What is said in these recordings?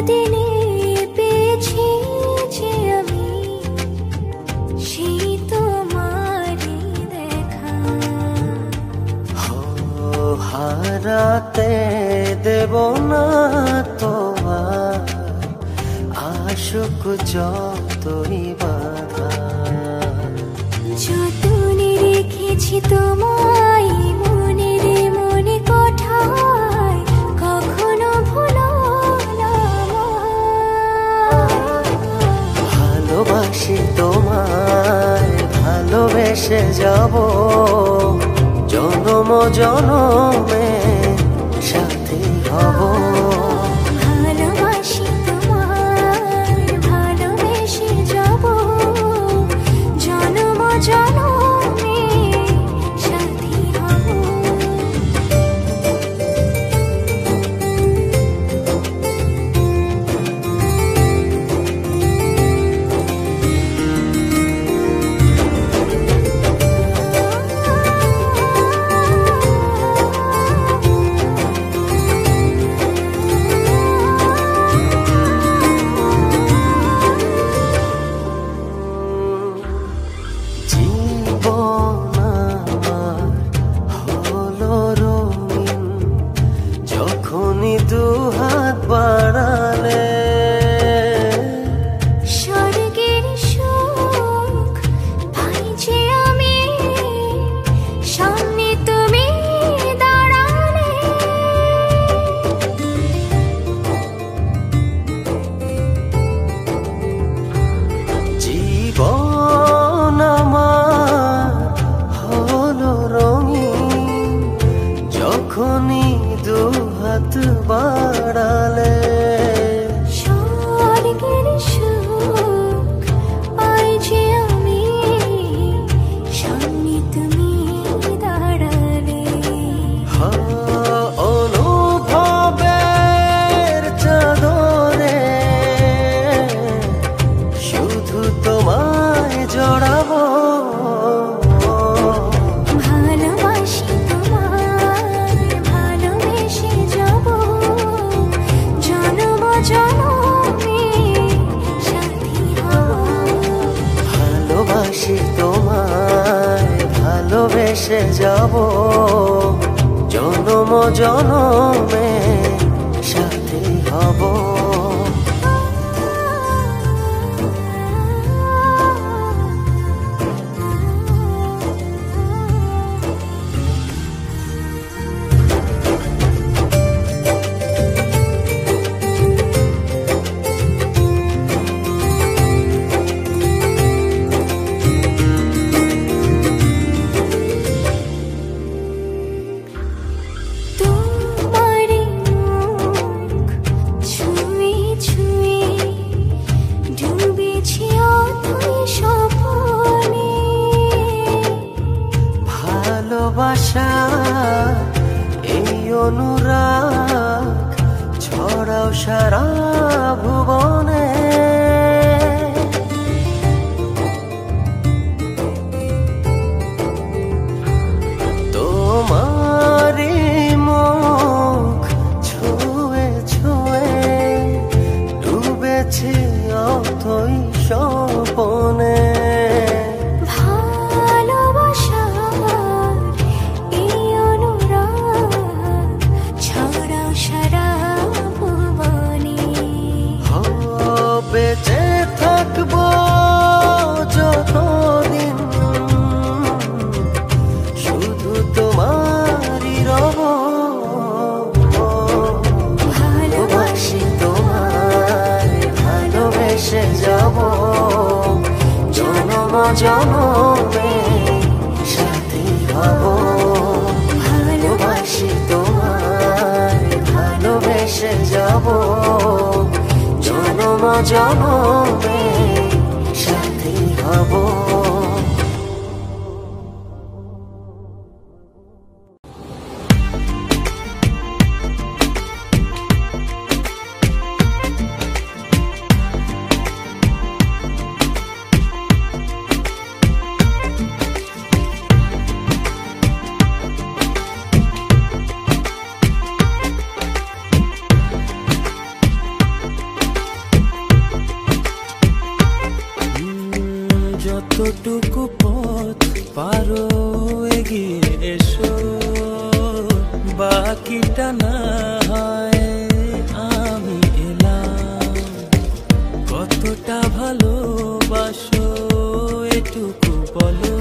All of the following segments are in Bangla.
দিনে পেয়েছি যে আমি সেই তোমারই দেখা। হারাতে দেব না তোমার আশুক যতই বাধা। যতনে রেখেছি তোমায় মনের মনে কোঠায়, কখনো ভুলো না। ভালোবাসি তোমায়, ভালোবেসে যাব জনম জনমে সাথী হব। ভালোবাসি তোমায়, ভালোবেসে যাব জনম জনমে সাথী হব। জীবন আমার হলো রঙিন যখনই দুহাত বাড়ালে। স্বর্গের সুখ পাই যে আমি সামনে তুমি দাঁড়ালে। জীবন আমার হলো রঙিন যখনই দুহাত বাড়ালে। স্বর্গের সুখ পাই যে আমি সামনে তুমি দাঁড়ালে। অনুভবের চাদরে শুধু তোমায় জড়াবো। ভালোবাসি তোমায়, ভালোবেসে যাব জনম জনমে সাথী হব। ভালোবাসি তোমায়, ভালোবেসে যাব জনম জনমে সাথী হব। তোমারই মুখ ছুঁয়ে ছুঁয়ে ডুবেছি অথই স্বপ্নে। ভালোবাসা এই অনুরাগ ছড়াও সারা ভুবনে। তোমারই মুখ ছুঁয়ে ছুঁয়ে ডুবেছি অথই স্বপনে। ভালোবাসার এই অনুরাগ ছড়াও সারা ভুবনে। বেঁচে থাকবো যতদিন শুধু তোমারই রব। ভালোবাসি তোমায়, ভালোবেসে যাব জনম জনমে সাথী হব। ভালোবাসি তোমায়, ভালোবেসে যাব জনম জনমে সাথী হব। যতটুকু পথ পারো এগিয়ে এসো, বাকিটা না হয় আমি এলাম। কতটা ভালোবাসো এটুকু বলো,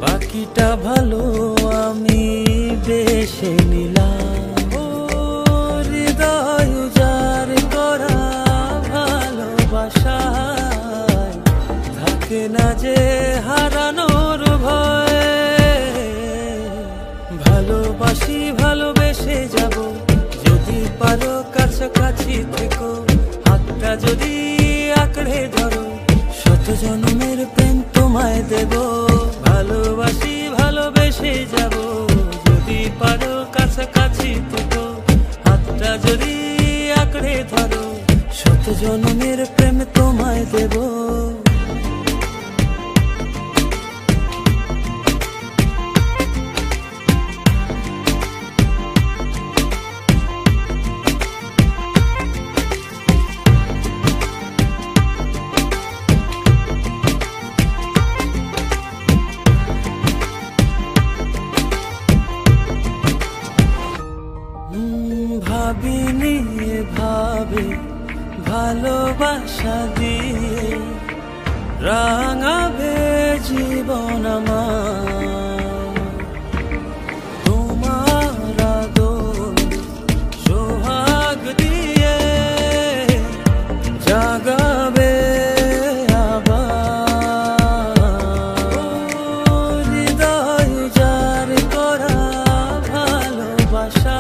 বাকিটা ভালো আমি বেশে নিলাম। ও হৃদয় উজাড় করা ভালোবাসায় থাকে না যে হারানোর ভয়। ভালোবাসি ভালোবেসে যাব, যদি পারো কাছাকাছি থেকো, হাতটা যদি আঁকড়ে ধরো, শত জন্মের প্রেম তোমায় দেব। ভালোবাসি ভালোবেসে যাব, যদি পারো কাছাকাছি থেকো, হাতটা যদি আঁকড়ে ধরো, শত জন্মের প্রেম তোমায় দেব। ভাবিনি ভাবে ভালোবাসা দিয়ে রাঙাবে জীবন আমার। তোমার আদর সোহাগ দিয়ে জাগাবে আবার। হৃদয় উজাড় করা ভালোবাসা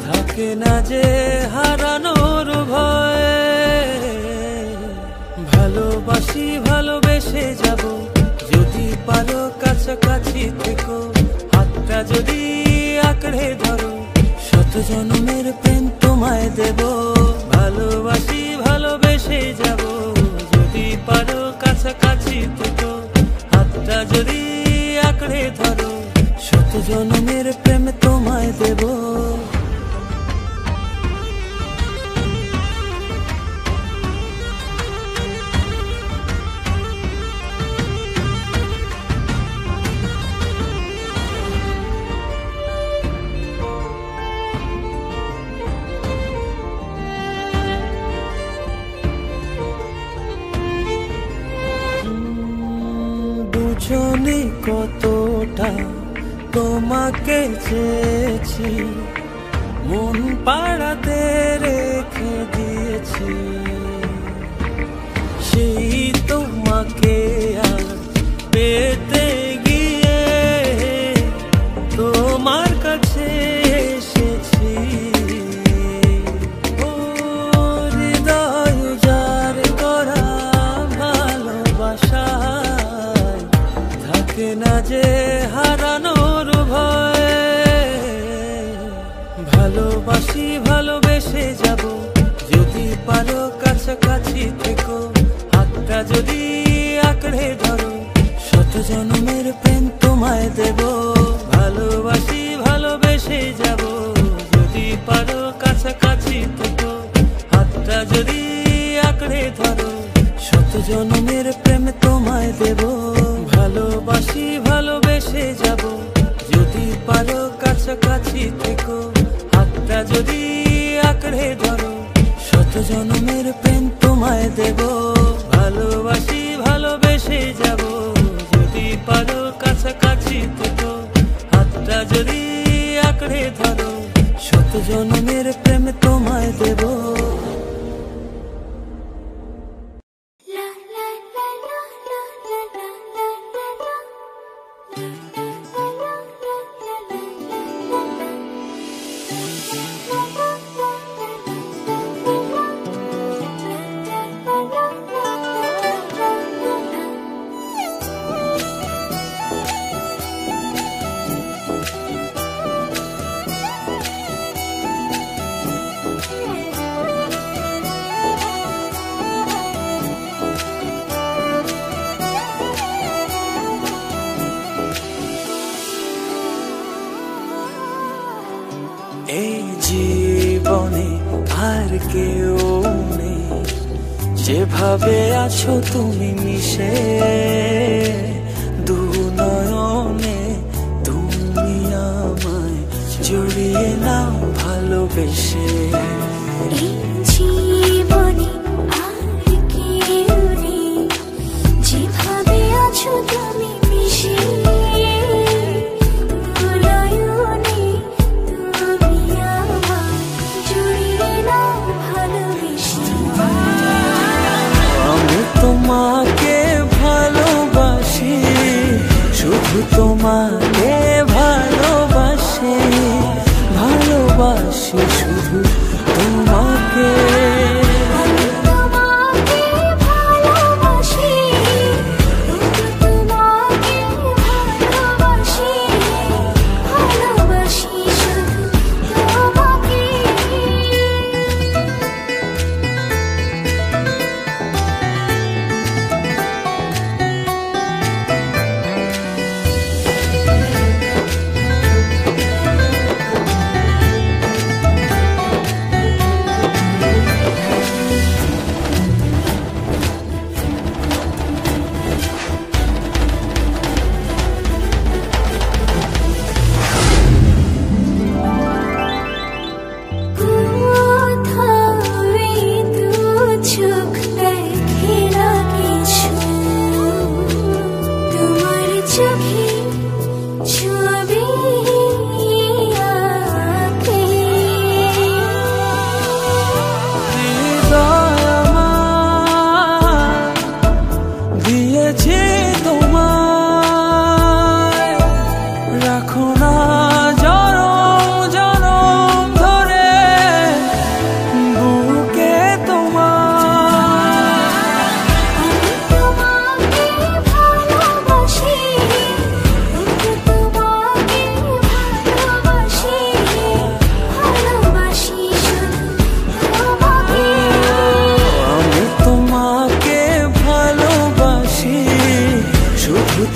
থাকে না যে হারানোর ভয়। ভালোবাসি ভালোবেসে যাব, যদি পারো কাছাকাছি থেকো, হাতটা যদি আঁকড়ে ধরো, শত জন্মের প্রেম তোমায় দেব। ভালোবাসি ভালোবেসে যাব, যদি পারো কাছাকাছি থেকো, হাতটা যদি আঁকড়ে ধরো, শত জন্মের প্রেম তোমায় দেব। বুঝনি কতটা তোমাকে চেয়েছি, মন পাড়াতে রেখে দিয়েছি। সেই তোমাকে আর পেতে গিয়ে তোমার কাছে এসেছি। ও হৃদয় উজাড় করা ভালোবাসা থাকে না যে হারানোর ভয়। ভালোবাসি ভালোবেসে যাব, যদি পারো কাছাকাছি থেকো, হাতটা যদি আঁকড়ে ধরো, শত জন্মের প্রেম তোমায় দেব। ভালোবাসি ভালোবেসে যাব, যদি পারো কাছাকাছি থেকো, হাতটা যদি আঁকড়ে ধরো, শত জন্মের প্রেম তোমায় দেব। ভালোবাসি ভালোবেসে যাব, যদি পারো কাছাকাছি থেকো, হাতটা যদি আঁকড়ে ধরো, শত জন্মের প্রেম তোমায় দেব। ভালোবাসি ভালোবেসে যাব, যদি পারো কাছাকাছি থেকো, হাতটা যদি আঁকড়ে ধরো, শত জন্মের প্রেম তোমায় দেব। এই জীবনে আর কেউ নেই যেভাবে আছো তুমি মিশে দু নয়নে, তুমি আমায় জড়িয়ে নাও ভালোবেসে। এই জীবনে আর কেউ নেই, যেভাবে আছো তুমি মিশে দু নয়নে, তুমি আমায় জড়িয়ে নাও ভালোবেসে। আমি তোমাকে ভালোবাসি, শুধু তোমাকে ভালোবাসি, ভালোবাসি শুধু তোমাকে। আমি তোমাকে ভালোবাসি, শুধু তোমাকে ভালোবাসি, ভালোবাসি শুধু তোমাকে।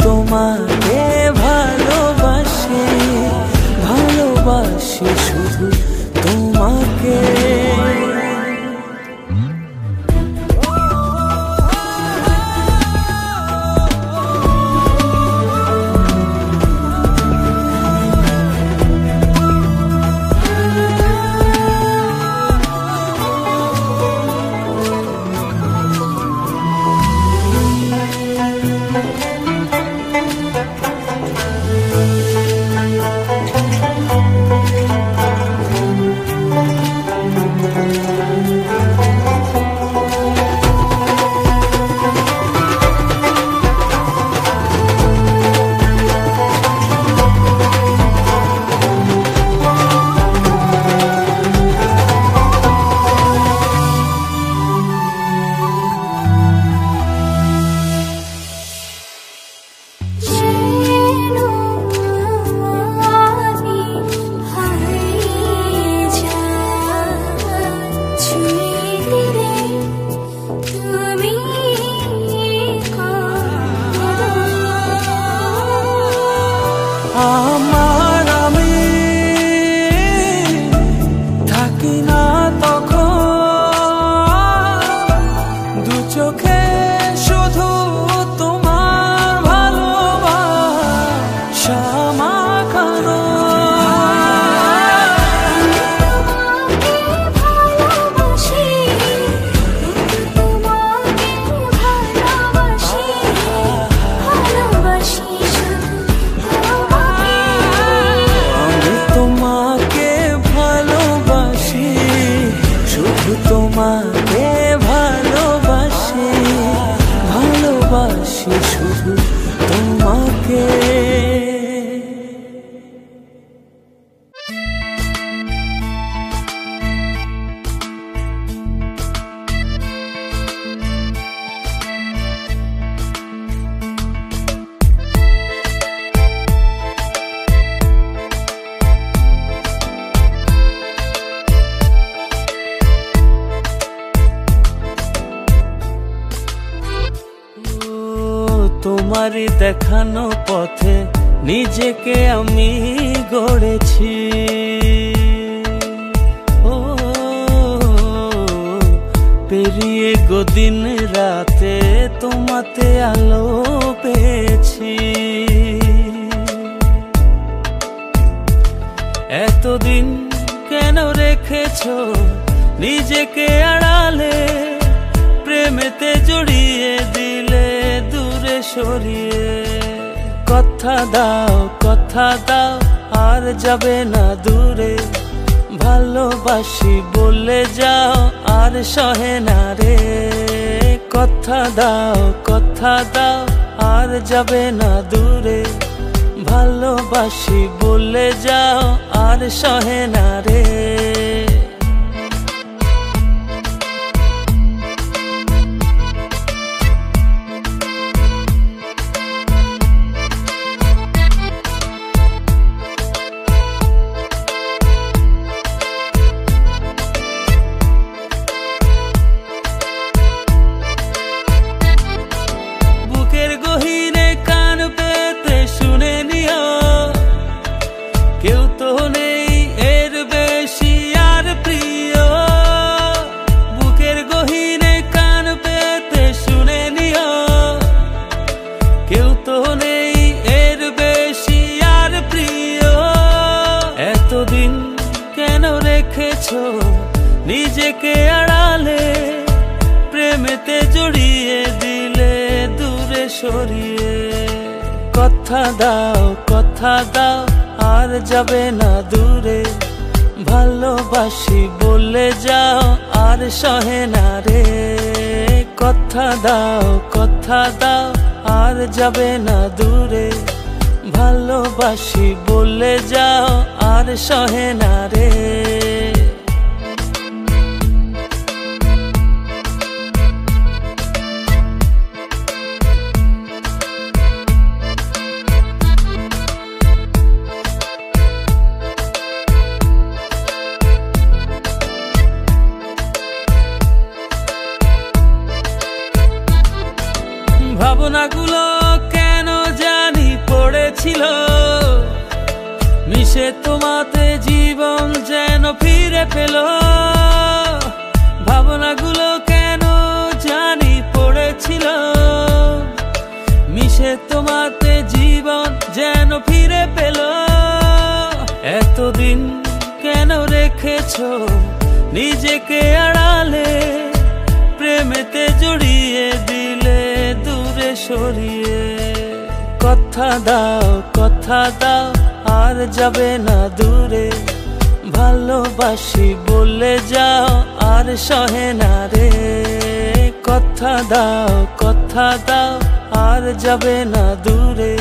তোমাকে ভালোবাসি, ভালোবাসি শুধু তোমাকে। আমার আমি থাকি না তখন দু চোখে শুধু তোমার ভালোবাসা মাখানো। তোমাকে ভালোবাসি, ভালোবাসি শুধু তোমাকে। তোমারই দেখানো পথে নিজেকে আমি গড়েছি, পেরিয়ে গো দিন রাতে তোমাতে আলো পেয়েছি। এতদিন কেন রেখেছো নিজেকে আড়ালে, প্রেমেতে জড়িয়ে দিলে দূরে সরিয়ে। কথা দাও আর যাবে না দূরে, ভালোবাসি বলে যাও আর সহে না রে। কথা দাও আর যাবে না দূরে, ভালোবাসি বলে যাও আর সহে না রে। নিজেকে আড়ালে, প্রেমেতে জড়িয়ে দিলে দূরে সরিয়ে। কথা দাও আর যাবে না দূরে, ভালোবাসি বলে যাও আর সহে না রে। কথা দাও আর যাবে না দূরে, ভালোবাসি বলে যাও আর সহে না রে। ভাবনাগুলো কেন জানি পড়েছিল, মিশে তোমাতে জীবন যেন ফিরে পেল। ভাবনাগুলো কেন জানি পড়েছিল, মিশে তোমাতে জীবন যেন ফিরে পেল। এতদিন কেন রেখেছো নিজেকে আড়ালে, প্রেমেতে জড়িয়ে দিলে দূরে সরিয়ে। কথা দাও আর যাবে না দূরে, ভালোবাসি বলে যাও আর সহে না রে। কথা দাও আর যাবে না দূরে,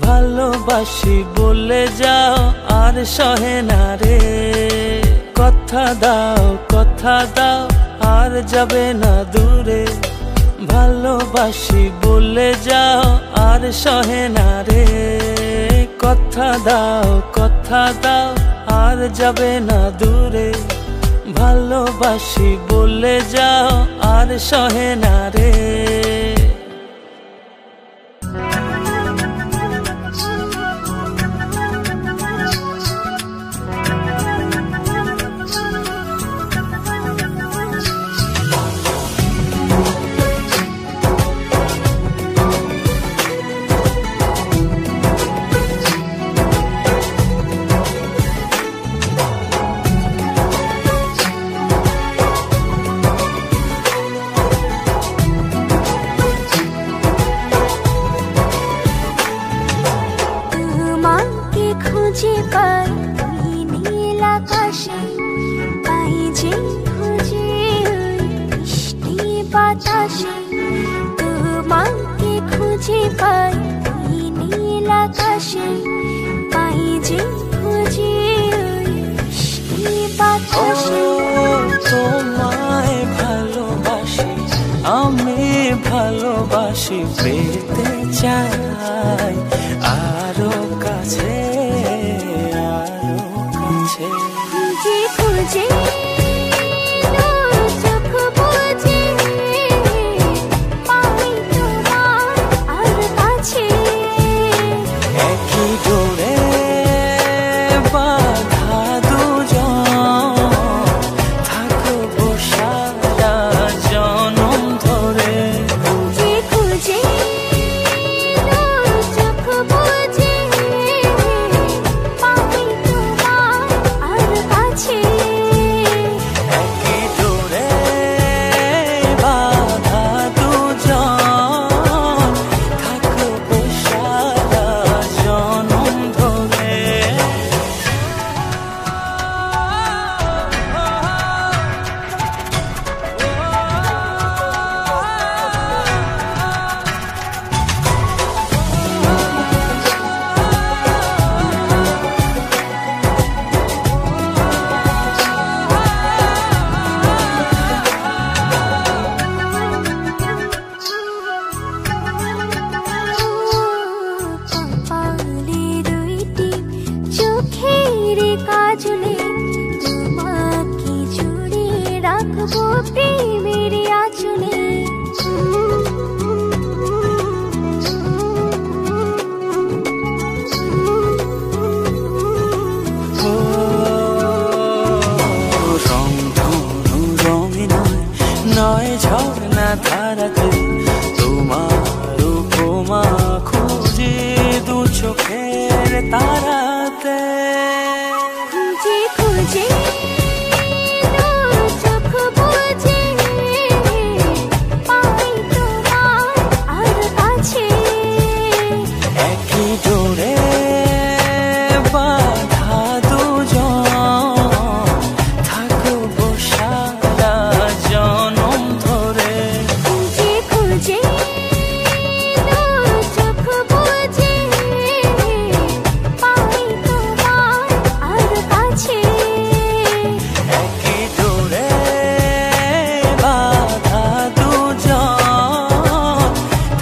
ভালোবাসি বলে যাও আর সহে না রে। কথা দাও আর যাবে না দূরে, ভালোবাসি বলে যাও আর সহে না রে। কথা দাও আর যাবে না দূরে, ভালোবাসি বলে যাও আর সহে না রে। খুঁজে পাই নীল আকাশে, পাই যে খুঁজে মিষ্টি বাতাসে। তোমাকে খুঁজে পাই নীল আকাশে, পাই যে খুঁজে মিষ্টি বাতাসে। তোমায় ভালোবাসি আমি, ভালোবাসি পেতে চাই আরো কাছে। খুঁজে খুঁজে চোখ বুঝে পাই তোমার আর কাছে। একই ডোরে বাঁধা দুজন, থাকবো সারা থাকবো প্রেমের আঁচলে। রং ধনু রঙে নয়, নয় ঝর্ণা ধারাতে, তোমার উপমা খুঁজে দু চোখের তারাতে। খুঁজে খুঁজে দু চোখ বুজে পাই তোমার আর কাছে। একই ডোরে বাঁধা দুজন, থাকবো সারা জনম ধরে। খুঁজে খুঁজে দু চোখ বুজে পাই তোমার আর কাছে। একই ডোরে বাঁধা দুজন,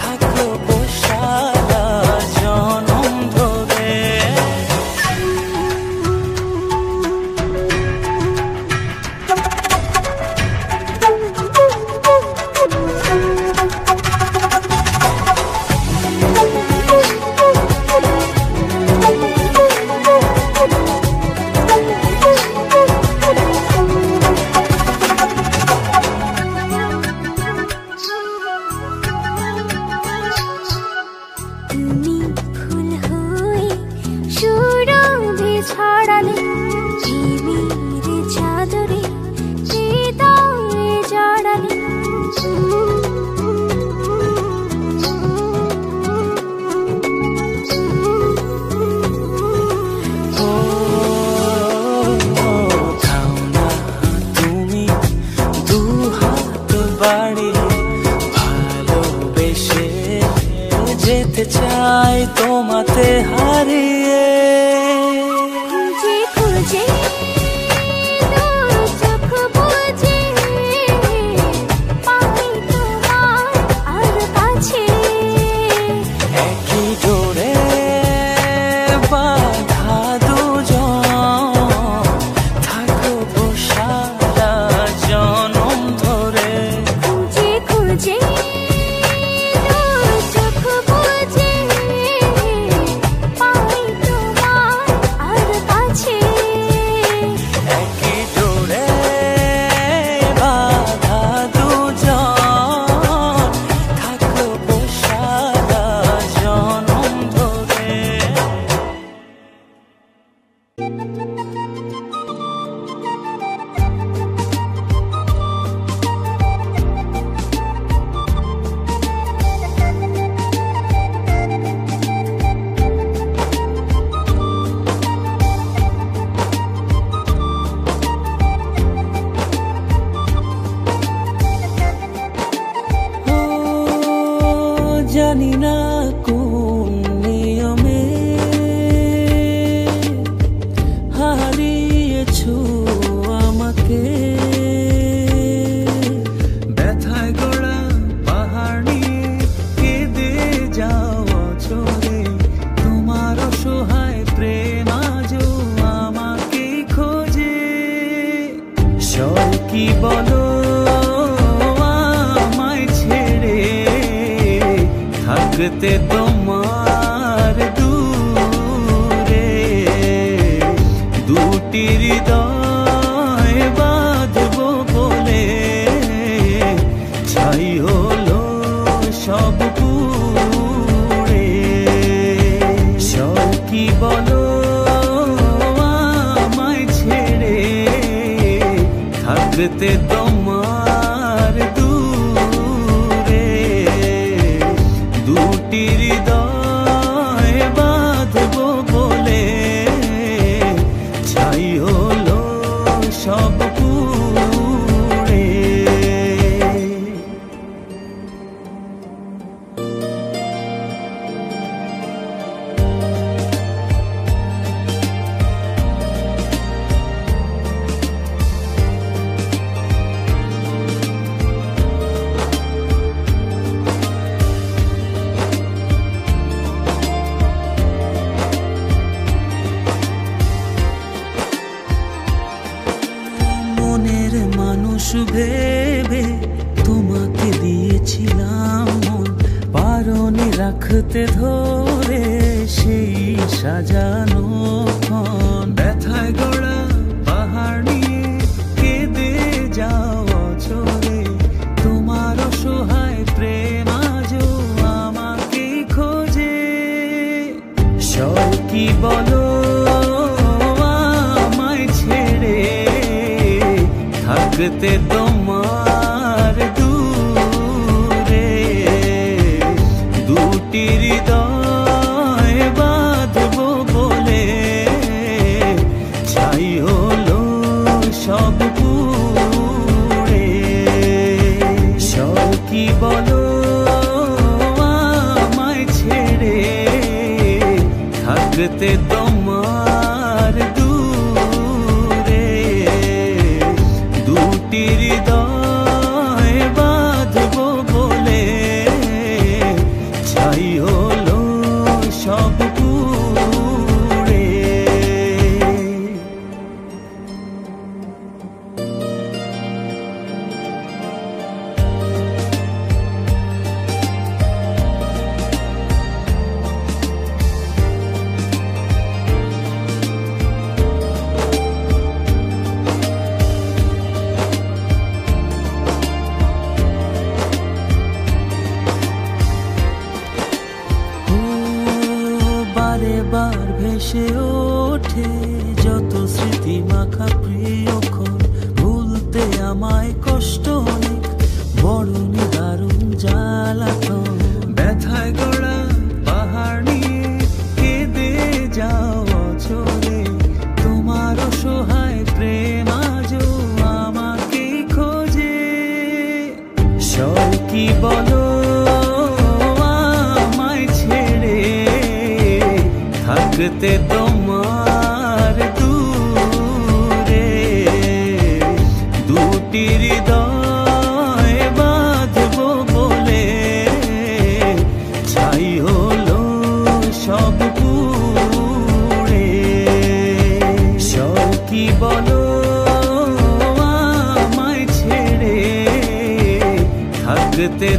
থাকবো সারা জনম ধরে। তুমি ফুল হয়ে সুরভি ছড়ালে, প্রেমের চাদরে হৃদয়ে জড়ালে। ও থাও না তুমি দু হাত বাড়িয়ে, ভালোবেসে যেতে চাই তোমাতে হারিয়ে। খুঁজে খুঁজে দু চোখ বুজে পাই তোমার আর কাছে। একই ডোরে বাঁধা দুজন, থাকবো সারা জনম ধরে। খুঁজে খুঁজে দু চোখ বুজে পাই তোমার আর কাছে। একই ডোরে বাঁধা দুজন, থাকবো সারা জনম ধরে। ও জানি না কোন নিয়মে হারিয়েছো আমাকে, ব্যথায় গড়া পাহাড় নিয়ে কেঁদে যাও অঝরে। তোমার অসহায় প্রেম আজও আমাকে খোঁজে। সব কি বলো আমায় ছেড়ে, থাকতে তোমার দূরে। দুটি হৃদয় বাঁধবো বলে, ছাই হলো সব পুড়ে। সব কি বলো আমায় ছেড়ে, থাকতে তোমার দূরে। দুটি হৃদয় বাঁধবো বলে, ছাই হলো সব পুড়ে। মানুষ ভেবে তোমাকে দিয়েছিলাম মন, পারনে রাখতে ধরে সেই সাজানো ক্ষণ। ব্যথায় গড়া পাহাড় নিয়ে কেঁদে যাও অঝরে, তোমার অসহায় প্রেম আজও আমাকে খোঁজে। সব কি বলো আমায় ছেড়ে থাকতে তোমার দূরে, দুটি হৃদয় বাঁধবো বলে ছাই হলো সব পুড়ে। সব কি বলো আমায় ছেড়ে থাকতে তোমার দূরে, দুটি হৃদয় বাঁধবো বলে ছাই হলো সব পুড়ে। বারে বার ভেসে ওঠে যত স্মৃতি মাখা প্রিয়ক্ষণ, ভুলতে আমায় কষ্ট অনেক, বড় নিদারুণ জ্বালাতন। ব্যথায় গড়া পাহাড় নিয়ে কেঁদে যাও অঝরে, তোমার অসহায় প্রেম আজও আমাকে খোঁজে। সব কি বলো আমায় ছেড়ে থাকতে তোমার দূরে, দুটি হৃদয় বাঁধবো বলে ছাই হলো সব পুড়ে। সব কি বলো আমায় ছেড়ে থাকতে